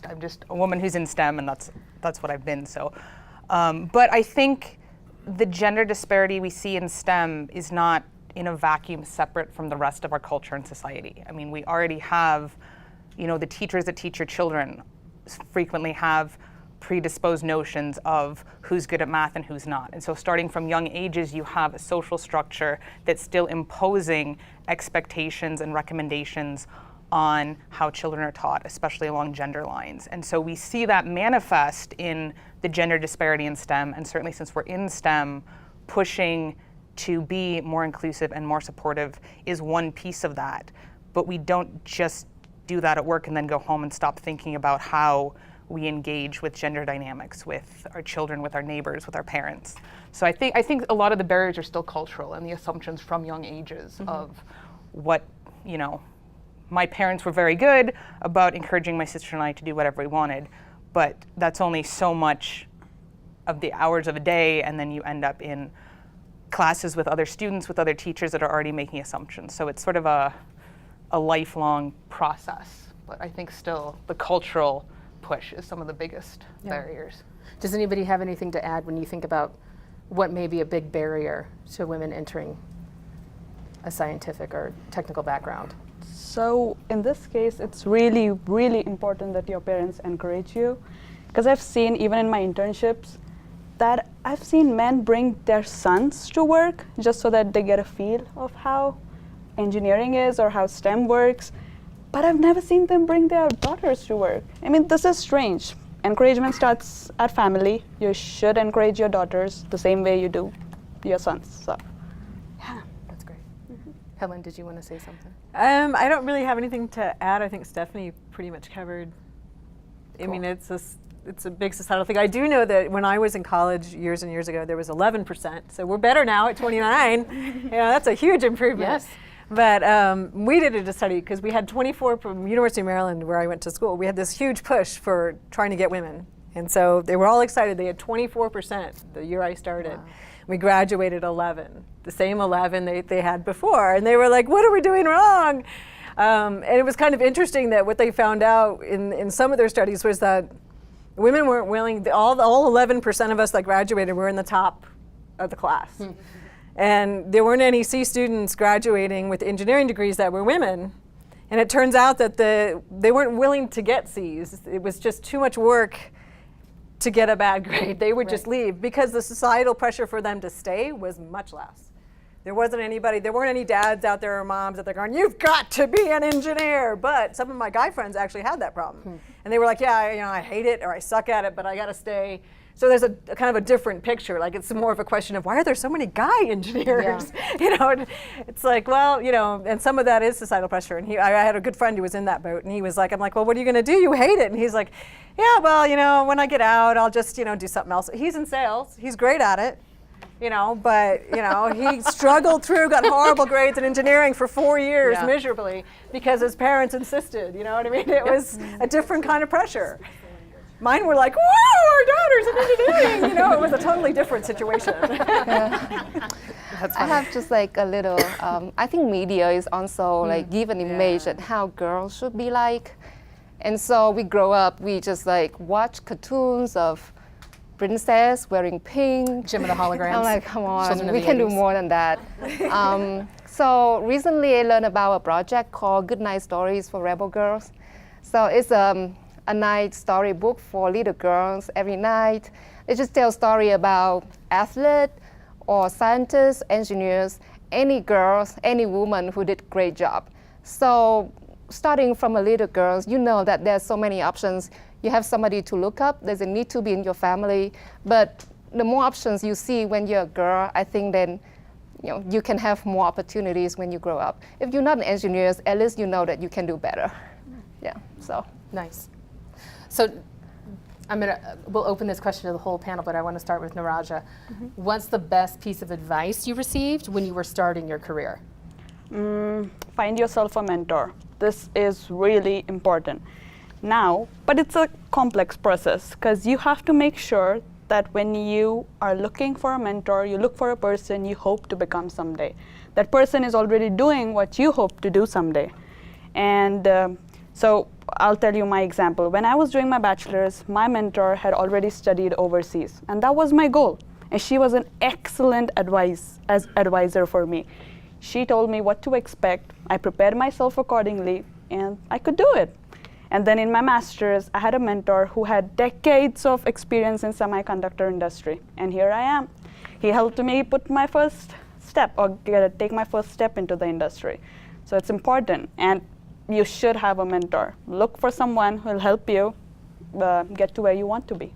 I'm just a woman who's in STEM, and that's what I've been. So, but I think the gender disparity we see in STEM is not in a vacuum separate from the rest of our culture and society. I mean, we already have, the teachers that teach your children frequently have predisposed notions of who's good at math and who's not. And so starting from young ages, you have a social structure that's still imposing expectations and recommendations on how children are taught, especially along gender lines. And so we see that manifest in the gender disparity in STEM, and certainly since we're in STEM, pushing to be more inclusive and more supportive is one piece of that. But we don't just do that at work and then go home and stop thinking about how we engage with gender dynamics with our children, with our neighbors, with our parents. So I think a lot of the barriers are still cultural and the assumptions from young ages of what, my parents were very good about encouraging my sister and I to do whatever we wanted, but that's only so much of the hours of a day, and then you end up in classes with other students, with other teachers that are already making assumptions. So it's sort of a lifelong process, but I think still the cultural push is some of the biggest barriers. Does anybody have anything to add when you think about what may be a big barrier to women entering a scientific or technical background? So in this case, it's really, really important that your parents encourage you. Because I've seen, even in my internships, that I've seen men bring their sons to work just so that they get a feel of how engineering is or how STEM works. But I've never seen them bring their daughters to work. I mean, this is strange. Encouragement starts at family. You should encourage your daughters the same way you do your sons. So, yeah. That's great. Helen, did you want to say something? I don't really have anything to add. I think Stephanie pretty much covered. Cool. I mean, it's a big societal thing. I do know that when I was in college years and years ago, there was 11%. So we're better now at 29. That's a huge improvement. Yes. But we did a study because we had 24 from University of Maryland, where I went to school. We had this huge push for trying to get women. And so they were all excited. They had 24% the year I started. Wow. We graduated 11, the same 11 they had before. And they were like, what are we doing wrong? And it was kind of interesting that what they found out in some of their studies was that women weren't willing, all 11% of us that graduated were in the top of the class. And there weren't any C students graduating with engineering degrees that were women. And it turns out that they weren't willing to get C's. It was just too much work to get a bad grade. They would just leave because the societal pressure for them to stay was much less. There weren't any dads out there or moms that they're going, you've got to be an engineer. But some of my guy friends actually had that problem. And they were like, yeah, I hate it or I suck at it, but I got to stay. So there's a kind of a different picture. Like, it's more of a question of why are there so many guy engineers? Yeah. It's like, well, and some of that is societal pressure. And I had a good friend who was in that boat, and he was like, I'm like, well, what are you going to do? You hate it. And he's like, yeah, well, when I get out, I'll just, do something else. He's in sales. He's great at it. But he struggled through, got horrible grades in engineering for 4 years miserably because his parents insisted. You know what I mean? It was a different kind of pressure. Mine were like, whoa, our daughter's in engineering. It was a totally different situation. I have just like a little, I think media is also like give an image at how girls should be like. And so we grow up, we just like watch cartoons of princess wearing pink. Jim of the Holograms. I'm like, come on, we can do more than that. So recently I learned about a project called Good Night Stories for Rebel Girls. So it's a night storybook for little girls every night. They just tell story about athletes or scientists, engineers, any girls, any woman who did great job. So starting from a little girls, you know that there's so many options. You have somebody to look up. There's a need to be in your family. But the more options you see when you're a girl, I think then you can have more opportunities when you grow up. If you're not an engineer, at least you know that you can do better. Yeah, so. Nice. So we'll open this question to the whole panel, but I want to start with Naraja. What's the best piece of advice you received when you were starting your career? Find yourself a mentor. This is really important now, but it's a complex process because you have to make sure that when you are looking for a mentor, you look for a person you hope to become someday. That person is already doing what you hope to do someday. And so I'll tell you my example. When I was doing my bachelor's, my mentor had already studied overseas, and that was my goal. And she was an excellent advisor for me. She told me what to expect. I prepared myself accordingly, and I could do it. And then in my master's, I had a mentor who had decades of experience in semiconductor industry, and here I am. He helped me put my first step, or take my first step into the industry. So it's important, and you should have a mentor. Look for someone who will help you get to where you want to be.